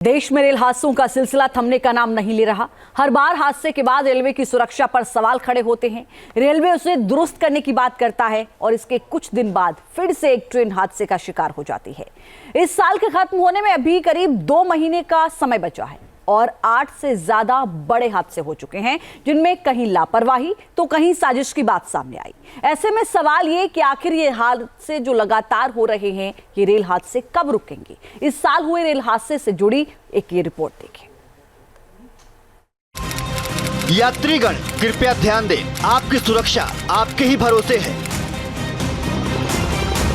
देश में रेल हादसों का सिलसिला थमने का नाम नहीं ले रहा। हर बार हादसे के बाद रेलवे की सुरक्षा पर सवाल खड़े होते हैं। रेलवे उसे दुरुस्त करने की बात करता है और इसके कुछ दिन बाद फिर से एक ट्रेन हादसे का शिकार हो जाती है। इस साल के खत्म होने में अभी करीब 2 महीने का समय बचा है और 8 से ज्यादा बड़े हादसे हो चुके हैं, जिनमें कहीं लापरवाही तो कहीं साजिश की बात सामने आई। ऐसे में सवाल ये कि आखिर ये हादसे जो लगातार हो रहे हैं, ये रेल हादसे कब रुकेंगे? इस साल हुए रेल हादसे से जुड़ी एक ये रिपोर्ट देखिए। यात्रीगण कृपया ध्यान दें, आपकी सुरक्षा आपके ही भरोसे है,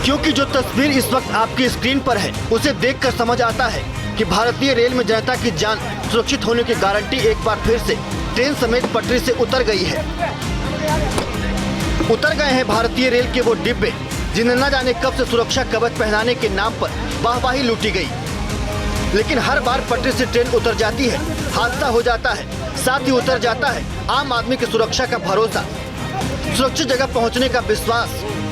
क्योंकि जो तस्वीर इस वक्त आपकी स्क्रीन पर है उसे देखकर समझ आता है कि भारतीय रेल में जनता की जान सुरक्षित होने की गारंटी एक बार फिर से ट्रेन समेत पटरी से उतर गई है। उतर गए हैं भारतीय रेल के वो डिब्बे जिन्हें न जाने कब से सुरक्षा कवच पहनाने के नाम पर वाहवाही लूटी गई, लेकिन हर बार पटरी से ट्रेन उतर जाती है, हादसा हो जाता है, साथ ही उतर जाता है आम आदमी की सुरक्षा का भरोसा, सुरक्षित जगह पहुंचने का विश्वास,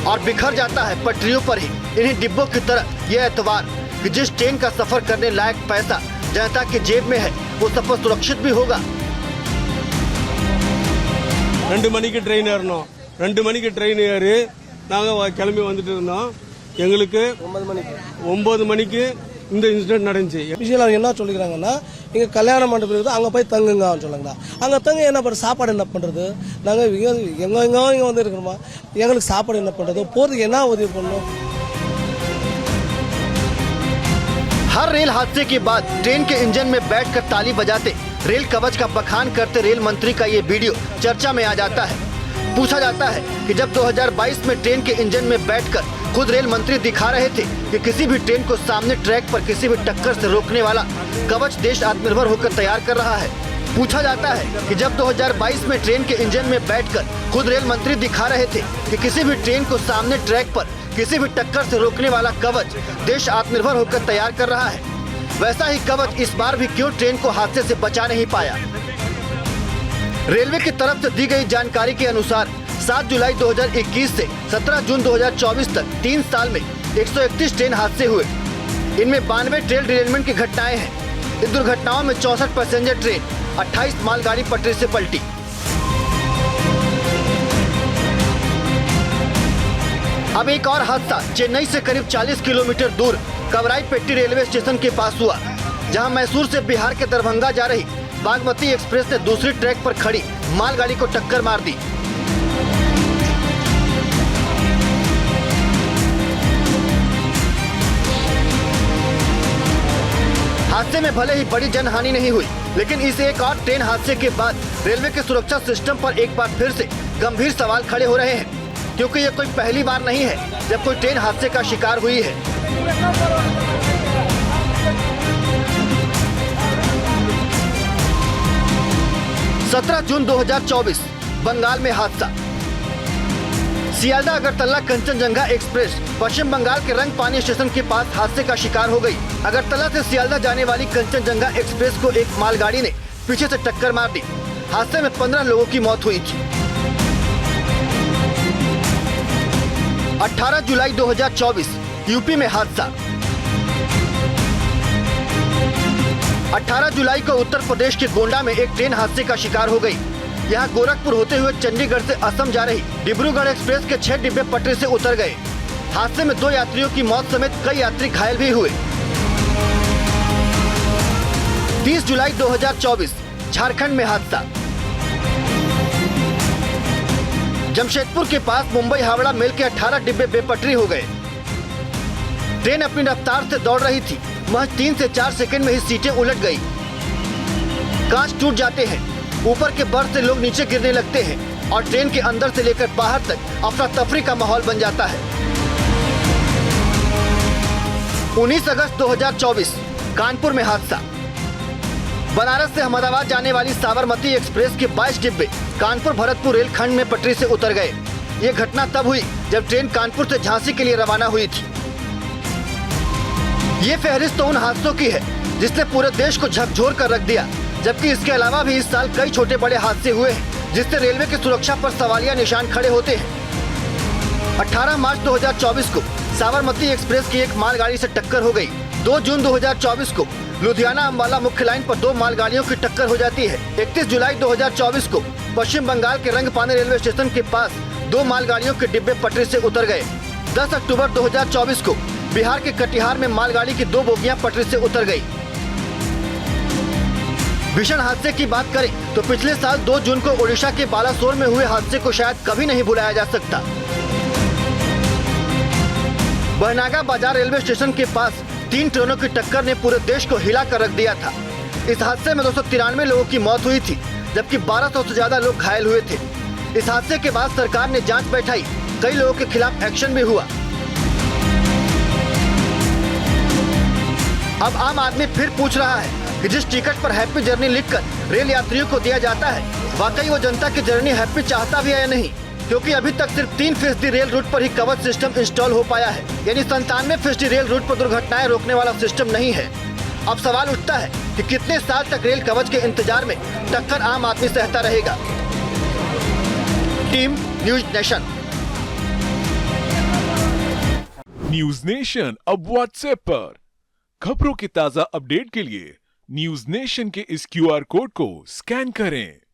और बिखर जाता है पटरियों पर ही इन्हीं डिब्बों की तरह यह एतवार कि जिस ट्रेन का सफर करने लायक पैसा जनता की जेब में है वो सफर सुरक्षित भी होगा। 2 மணிக்கு ட்ரெயின் ஏறணும், 2 மணிக்கு ட்ரெயின் ஏறி நாங்கள் கிளம்பி வந்துட்டு இருந்தோம். எங்களுக்கு 9 மணிக்கு இந்த இன்சிடென்ட் நடந்துச்சு. விஷயம் அவங்க என்ன சொல்லிக்கிறாங்கன்னா, இங்கே கல்யாண மண்டபம் இருக்குது, அங்கே போய் தங்குங்க சொல்லுங்கண்ணா. அங்கே தங்க என்ன பண்ணுறது, சாப்பாடு என்ன பண்ணுறது, நாங்கள் இங்கே வந்து இருக்கணுமா, எங்களுக்கு சாப்பாடு என்ன பண்ணுறது, போகிறதுக்கு என்ன உதவி பண்ணணும்। हर रेल हादसे के बाद ट्रेन के इंजन में बैठकर ताली बजाते, रेल कवच का बखान करते रेल मंत्री का ये वीडियो चर्चा में आ जाता है। पूछा जाता है कि जब 2022 में ट्रेन के इंजन में बैठकर खुद रेल मंत्री दिखा रहे थे कि किसी भी ट्रेन को सामने ट्रैक पर किसी भी टक्कर से रोकने वाला कवच देश आत्मनिर्भर होकर तैयार कर रहा है। पूछा जाता है कि जब 2022 में ट्रेन के इंजन में बैठकर खुद रेल मंत्री दिखा रहे थे कि किसी भी ट्रेन को सामने ट्रैक पर किसी भी टक्कर से रोकने वाला कवच देश आत्मनिर्भर होकर तैयार कर रहा है, वैसा ही कवच इस बार भी क्यों ट्रेन को हादसे से बचा नहीं पाया। रेलवे की तरफ से दी गई जानकारी के अनुसार 7 जुलाई 2021 से 17 जून 2024 तक 3 साल में 131 ट्रेन हादसे हुए। इनमें 92 ट्रेन डिरेलमेंट की घटनाएं हैं। इन दुर्घटनाओं में 64 पैसेंजर ट्रेन, 28 मालगाड़ी पटरी से पलटी। अब एक और हादसा चेन्नई से करीब 40 किलोमीटर दूर कवराईपेट्टी रेलवे स्टेशन के पास हुआ, जहां मैसूर से बिहार के दरभंगा जा रही बागमती एक्सप्रेस ने दूसरी ट्रैक पर खड़ी मालगाड़ी को टक्कर मार दी। हादसे में भले ही बड़ी जनहानि नहीं हुई, लेकिन इस एक और ट्रेन हादसे के बाद रेलवे के सुरक्षा सिस्टम पर एक बार फिर से गंभीर सवाल खड़े हो रहे हैं, क्योंकि ये कोई पहली बार नहीं है जब कोई ट्रेन हादसे का शिकार हुई है। सत्रह जून 2024 बंगाल में हादसा। सियालदह अगरतला कंचनजंगा एक्सप्रेस पश्चिम बंगाल के रंगपानी स्टेशन के पास हादसे का शिकार हो गई। अगरतला से सियालदह जाने वाली कंचनजंगा एक्सप्रेस को एक मालगाड़ी ने पीछे से टक्कर मार दी। हादसे में 15 लोगों की मौत हुई थी। 18 जुलाई 2024 यूपी में हादसा। 18 जुलाई को उत्तर प्रदेश के गोंडा में एक ट्रेन हादसे का शिकार हो गई। यहाँ गोरखपुर होते हुए चंडीगढ़ से असम जा रही डिब्रूगढ़ एक्सप्रेस के 6 डिब्बे पटरी से उतर गए। हादसे में 2 यात्रियों की मौत समेत कई यात्री घायल भी हुए। 30 जुलाई 2024 झारखंड में हादसा। जमशेदपुर के पास मुंबई हावड़ा मेल के 18 डिब्बे बेपटरी हो गए। ट्रेन अपनी रफ्तार से दौड़ रही थी, महज 3 से 4 सेकंड में ही सीटें उलट गई, कांच टूट जाते हैं, ऊपर के बर्थ से लोग नीचे गिरने लगते हैं और ट्रेन के अंदर से लेकर बाहर तक अफरा तफरी का माहौल बन जाता है। 19 अगस्त 2024 कानपुर में हादसा। बनारस से अहमदाबाद जाने वाली साबरमती एक्सप्रेस के 22 डिब्बे कानपुर भरतपुर रेलखंड में पटरी से उतर गए। ये घटना तब हुई जब ट्रेन कानपुर से झांसी के लिए रवाना हुई थी। ये फहरिस्त तो उन हादसों की है जिसने पूरे देश को झकझोर कर रख दिया, जबकि इसके अलावा भी इस साल कई छोटे बड़े हादसे हुए हैं जिससे रेलवे की सुरक्षा पर सवालिया निशान खड़े होते हैं। 18 मार्च 2024 को साबरमती एक्सप्रेस की एक मालगाड़ी से टक्कर हो गई। 2 जून 2024 को लुधियाना अम्बाला मुख्य लाइन पर 2 मालगाड़ियों की टक्कर हो जाती है। 31 जुलाई 2024 को पश्चिम बंगाल के रंगपाने रेलवे स्टेशन के पास 2 मालगाड़ियों के डिब्बे पटरी से उतर गए। 10 अक्टूबर 2024 को बिहार के कटिहार में मालगाड़ी की 2 बोगियां पटरी से उतर गई। भीषण हादसे की बात करें तो पिछले साल 2 जून को ओडिशा के बालासोर में हुए हादसे को शायद कभी नहीं भुलाया जा सकता। बहनागा बाजार रेलवे स्टेशन के पास 3 ट्रेनों की टक्कर ने पूरे देश को हिला कर रख दिया था। इस हादसे में 293 लोगों की मौत हुई थी, जबकि 1200 से ज्यादा लोग घायल हुए थे। इस हादसे के बाद सरकार ने जांच बैठाई, कई लोगों के खिलाफ एक्शन भी हुआ। अब आम आदमी फिर पूछ रहा है कि जिस टिकट पर हैप्पी जर्नी लिखकर रेल यात्रियों को दिया जाता है, वाकई वो जनता की जर्नी हैप्पी चाहता भी है या नहीं, क्योंकि अभी तक सिर्फ 3% रेल रूट पर ही कवच सिस्टम इंस्टॉल हो पाया है, यानी 97% रेल रूट पर दुर्घटनाएं रोकने वाला सिस्टम नहीं है। अब सवाल उठता है कि कितने साल तक रेल कवच के इंतजार में टक्कर आम आदमी सहता रहेगा। Team news nation. News nation अब व्हाट्सएप पर खबरों की ताजा अपडेट के लिए न्यूज नेशन के इस QR कोड को स्कैन करें।